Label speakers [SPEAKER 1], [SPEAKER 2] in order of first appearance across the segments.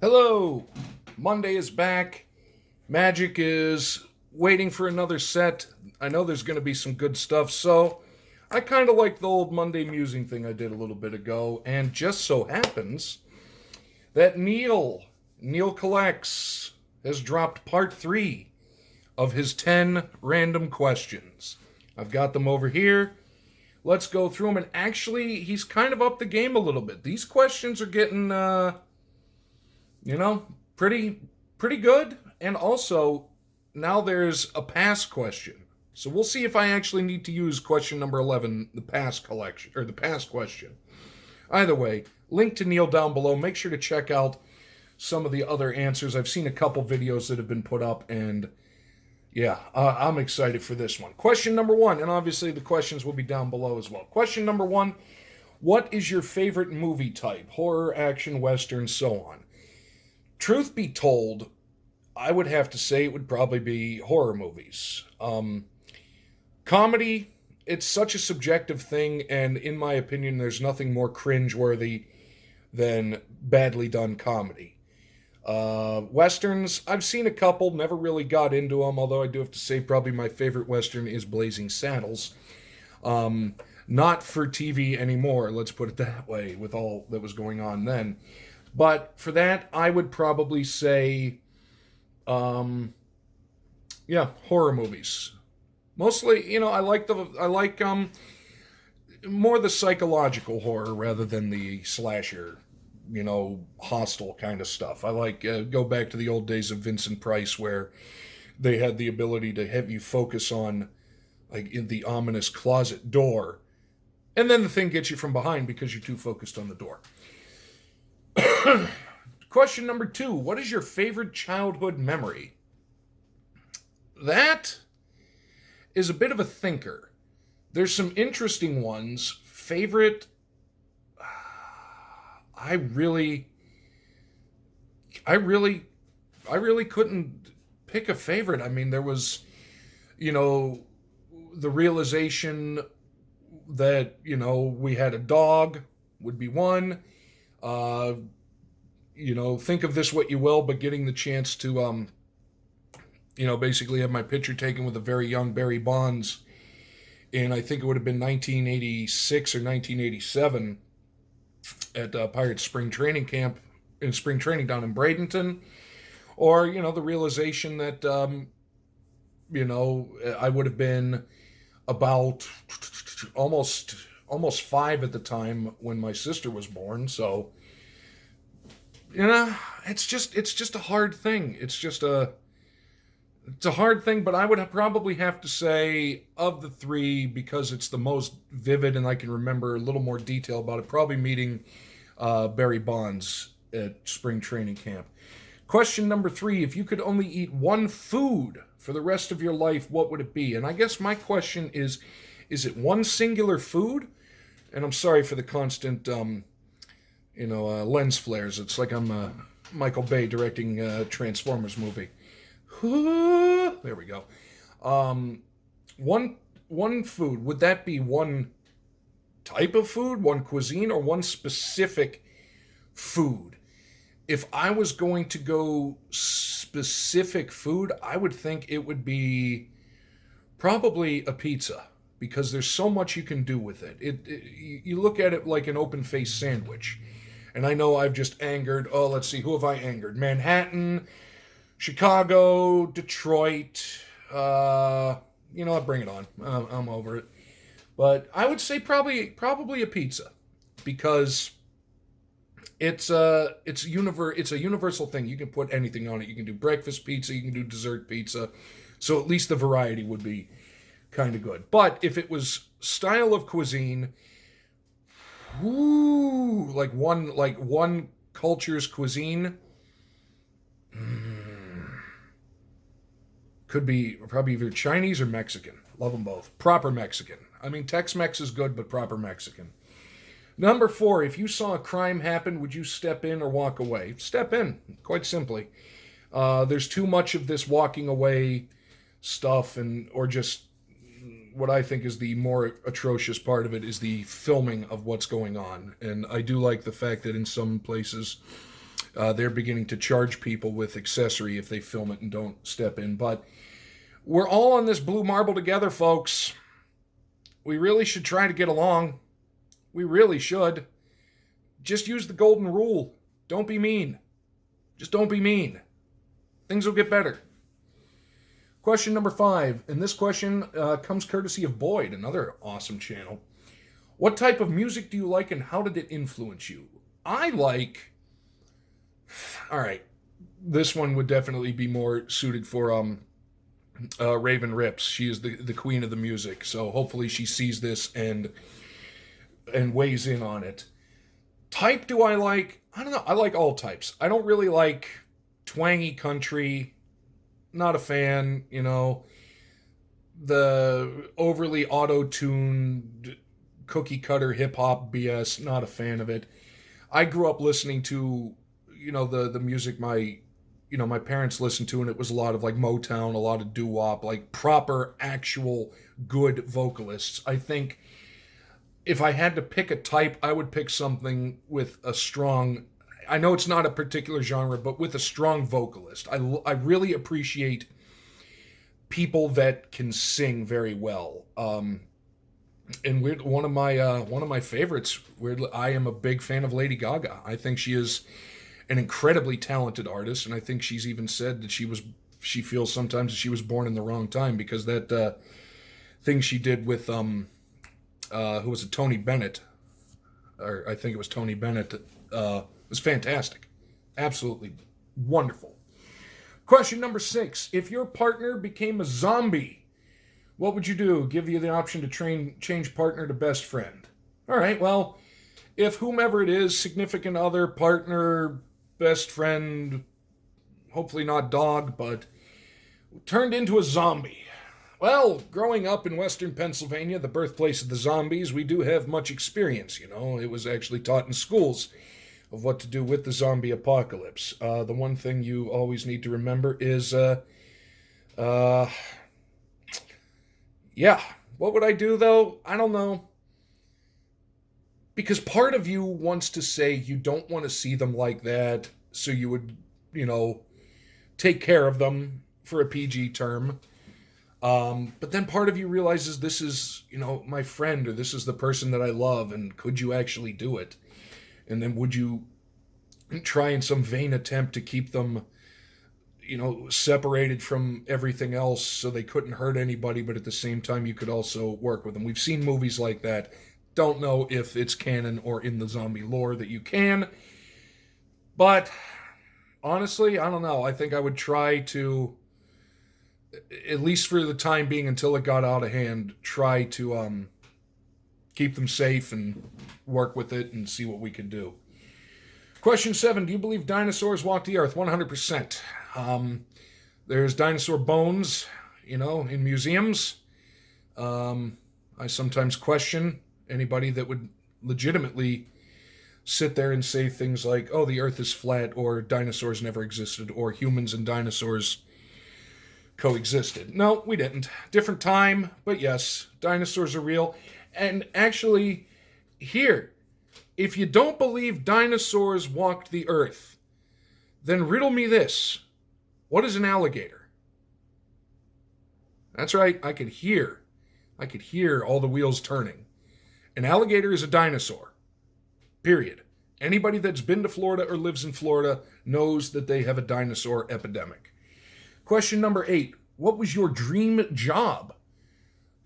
[SPEAKER 1] Hello! Monday is back. Magic is waiting for another set. I know there's going to be some good stuff, so I kind of like the old Monday musing thing I did a little bit ago, and just so happens that Neil Collects, has dropped part 3 of his 10 random questions. I've got them over here. Let's go through them, and actually, he's kind of up the game a little bit. These questions are getting, you know, pretty good. And also, now there's a pass question. So we'll see if I actually need to use question number 11, the pass collection, or the pass question. Either way, link to Neil down below. Make sure to check out some of the other answers. I've seen a couple videos that have been put up, and yeah, I'm excited for this one. Question number 1, and obviously the questions will be down below as well. Question number 1, what is your favorite movie type? Horror, action, western, so on. Truth be told, I would have to say it would probably be horror movies. Comedy, it's such a subjective thing, and in my opinion, there's nothing more cringeworthy than badly done comedy. Westerns, I've seen a couple, never really got into them, although I do have to say probably my favorite Western is Blazing Saddles. Not for TV anymore, let's put it that way, with all that was going on then. But for that, I would probably say, horror movies. Mostly, I like more the psychological horror rather than the slasher, hostile kind of stuff. I like go back to the old days of Vincent Price where they had the ability to have you focus on like in the ominous closet door, and then the thing gets you from behind because you're too focused on the door. Question number 2. What is your favorite childhood memory? That is a bit of a thinker. There's some interesting ones. Favorite, I really couldn't pick a favorite. I mean, there was, the realization that, we had a dog would be one. Think of this what you will, but getting the chance to, basically have my picture taken with a very young Barry Bonds in, I think it would have been 1986 or 1987 at Pirates Spring Training Camp, in spring training down in Bradenton. Or, the realization that, I would have been about almost 5 at the time when my sister was born, so it's just a hard thing. It's a hard thing, but I would probably have to say of the 3, because it's the most vivid and I can remember a little more detail about it, probably meeting Barry Bonds at spring training camp. Question number 3, if you could only eat one food for the rest of your life, what would it be? And I guess my question is it one singular food? And I'm sorry for the constant lens flares. It's like I'm Michael Bay directing a Transformers movie. There we go. One food. Would that be one type of food, one cuisine, or one specific food? If I was going to go specific food, I would think it would be probably a pizza, because there's so much you can do with it. You look at it like an open-faced sandwich. And I know I've just angered, let's see, who have I angered? Manhattan, Chicago, Detroit, bring it on. I'm over it. But I would say probably a pizza, because it's a universal thing. You can put anything on it. You can do breakfast pizza, you can do dessert pizza. So at least the variety would be kind of good. But if it was style of cuisine, like one culture's cuisine, could be probably either Chinese or Mexican. Love them both. Proper Mexican. I mean, Tex-Mex is good, but proper Mexican. Number 4, if you saw a crime happen, would you step in or walk away? Step in, quite simply. There's too much of this walking away stuff, or just what I think is the more atrocious part of it is the filming of what's going on. And I do like the fact that in some places They're beginning to charge people with accessory if they film it and don't step in. But we're all on this blue marble together, folks. We really should try to get along. We really should. Just use the golden rule. Don't be mean. Just don't be mean. Things will get better. Question number 5. And this question comes courtesy of Boyd, another awesome channel. What type of music do you like and how did it influence you? I like... All right. This one would definitely be more suited for Raven Rips. She is the queen of the music. So hopefully she sees this and weighs in on it. Type do I like? I don't know. I like all types. I don't really like twangy country. Not a fan, you know. The overly auto-tuned cookie cutter hip-hop BS, not a fan of it. I grew up listening to, you know, the music my parents listened to, and it was a lot of like Motown, a lot of doo-wop, like proper, actual, good vocalists. I think if I had to pick a type, I would pick something with a strong, I know it's not a particular genre, but with a strong vocalist. I really appreciate people that can sing very well. And one of my favorites, I am a big fan of Lady Gaga. I think she is an incredibly talented artist, and I think she's even said that she feels sometimes that she was born in the wrong time, because that thing she did with who was it, Tony Bennett, or I think it was Tony Bennett, was fantastic. Absolutely wonderful. Question number 6. If your partner became a zombie, what would you do? Give you the option to change partner to best friend. All right, well, if whomever it is, significant other, partner, best friend, hopefully not dog, but turned into a zombie. Well, growing up in western Pennsylvania, the birthplace of the zombies, we do have much experience, you know. It was actually taught in schools of what to do with the zombie apocalypse. The one thing you always need to remember is, yeah, what would I do, though? I don't know. Because part of you wants to say you don't want to see them like that, so you would, you know, take care of them for a PG term. But then part of you realizes this is, you know, my friend, or this is the person that I love, and could you actually do it? And then would you try in some vain attempt to keep them, you know, separated from everything else so they couldn't hurt anybody, but at the same time you could also work with them? We've seen movies like that. Don't know if it's canon or in the zombie lore that you can. But honestly, I don't know. I think I would try to, at least for the time being until it got out of hand, try to keep them safe and work with it and see what we could do. Question 7. Do you believe dinosaurs walked the earth? 100%. There's dinosaur bones, you know, in museums. I sometimes question anybody that would legitimately sit there and say things like, oh, the earth is flat, or dinosaurs never existed, or humans and dinosaurs coexisted. No, we didn't. Different time, but yes, dinosaurs are real. And actually, here, if you don't believe dinosaurs walked the earth, then riddle me this. What is an alligator? That's right, I could hear all the wheels turning. An alligator is a dinosaur. Period. Anybody that's been to Florida or lives in Florida knows that they have a dinosaur epidemic. Question number 8. What was your dream job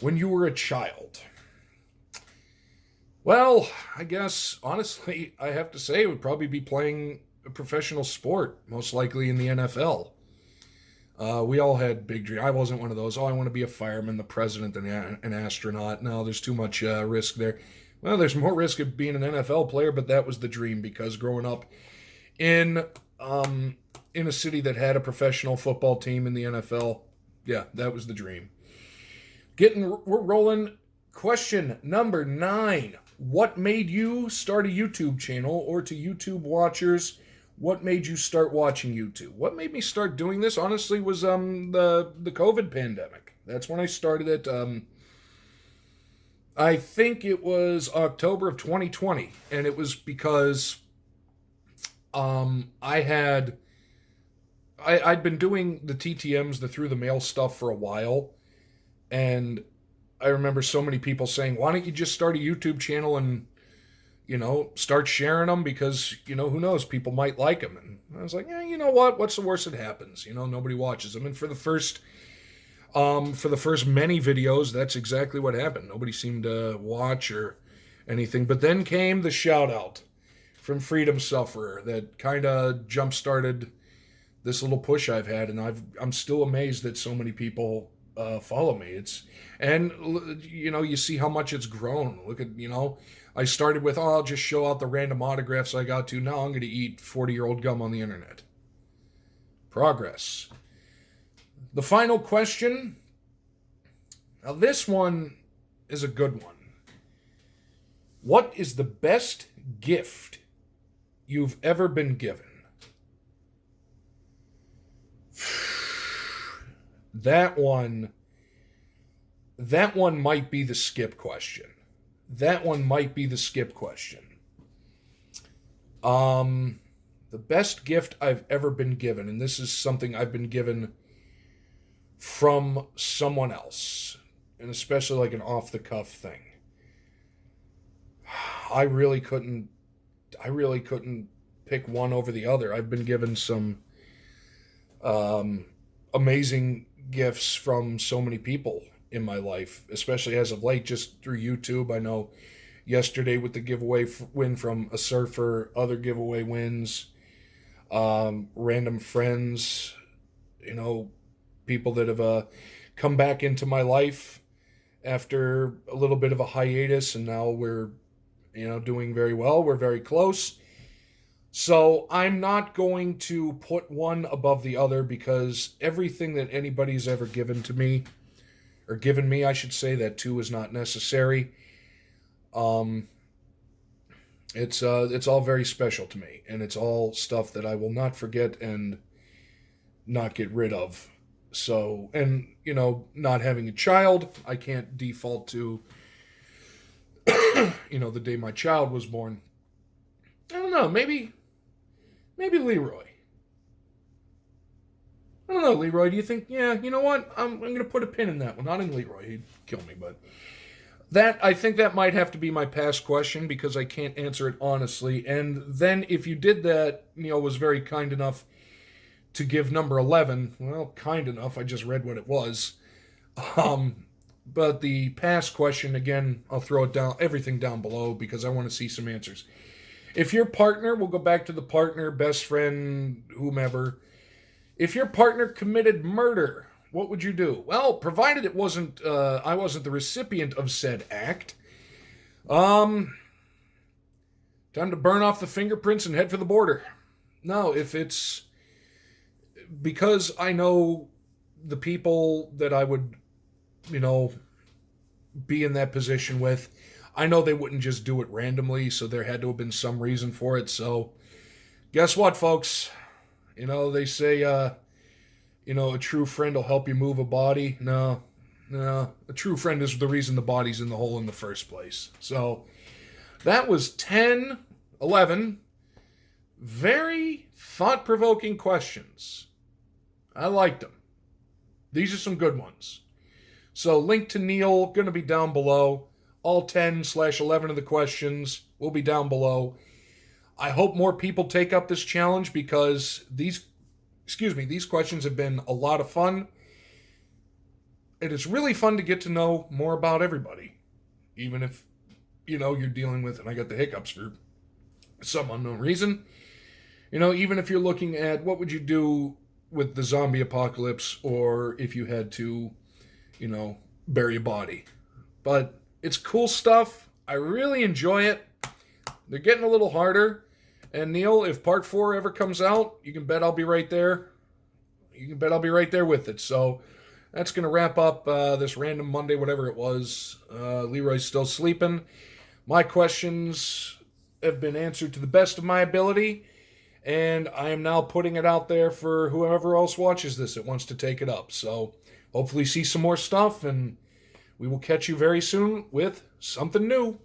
[SPEAKER 1] when you were a child? Well, I guess, honestly, I have to say it would probably be playing a professional sport, most likely in the NFL. We all had big dreams. I wasn't one of those, oh, I want to be a fireman, the president, and an astronaut. No, there's too much risk there. Well, there's more risk of being an NFL player, but that was the dream, because growing up in a city that had a professional football team in the NFL, yeah, that was the dream. We're rolling. Question number 9. What made you start a YouTube channel? Or to YouTube watchers, what made you start watching YouTube? What made me start doing this, honestly, was the COVID pandemic. That's when I started it. I think it was October of 2020. And it was because I'd been doing the TTMs, the through the mail stuff for a while, and I remember so many people saying, "Why don't you just start a YouTube channel and start sharing them because who knows, people might like them." And I was like, "Yeah, you know what? What's the worst that happens? Nobody watches them." And for the first many videos, that's exactly what happened. Nobody seemed to watch or anything. But then came the shout out from Freedom Sufferer that kind of jump started this little push I've had, and I'm still amazed that so many people follow me. You see how much it's grown. Look at I started with, I'll just show out the random autographs I got to. Now I'm going to eat 40-year-old gum on the internet. Progress. The final question. Now this one is a good one. What is the best gift you've ever been given? That one might be the skip question. The best gift I've ever been given, and this is something I've been given from someone else, and especially like an off-the-cuff thing. I really couldn't pick one over the other. I've been given some amazing gifts from so many people in my life, especially as of late, just through YouTube. I know yesterday with the giveaway win from a surfer, other giveaway wins, random friends, people that have come back into my life after a little bit of a hiatus, and now we're doing very well. We're very close. So I'm not going to put one above the other because everything that anybody's ever given to me, or given me, I should say, that too is not necessary. It's all very special to me, and it's all stuff that I will not forget and not get rid of. So, and not having a child, I can't default to the day my child was born. I don't know, maybe Leroy. I don't know, Leroy, do you think, yeah, you know what? I'm going to put a pin in that one. Not in Leroy, he'd kill me, but I think that might have to be my past question because I can't answer it honestly. And then if you did that, Neil was very kind enough to give number 11. Well, kind enough, I just read what it was. But the past question, again, I'll throw everything down below because I want to see some answers. If your partner, we'll go back to the partner, best friend, whomever. If your partner committed murder, what would you do? Well, provided it wasn't, I wasn't the recipient of said act. Time to burn off the fingerprints and head for the border. No, if it's because I know the people that I would, be in that position with, I know they wouldn't just do it randomly, so there had to have been some reason for it. So, guess what, folks? They say, a true friend will help you move a body. No, a true friend is the reason the body's in the hole in the first place. So, that was 10, 11 very thought-provoking questions. I liked them. These are some good ones. So, link to Neil, going to be down below. All 10/11 of the questions will be down below. I hope more people take up this challenge because these questions have been a lot of fun. It is really fun to get to know more about everybody. Even if, you're dealing with, and I got the hiccups for some unknown reason. Even if you're looking at what would you do with the zombie apocalypse, or if you had to, bury a body. But it's cool stuff. I really enjoy it. They're getting a little harder. And Neil, if part 4 ever comes out, you can bet I'll be right there. You can bet I'll be right there with it. So that's going to wrap up this random Monday, whatever it was. Leroy's still sleeping. My questions have been answered to the best of my ability. And I am now putting it out there for whoever else watches this that wants to take it up. So hopefully see some more stuff, and we will catch you very soon with something new.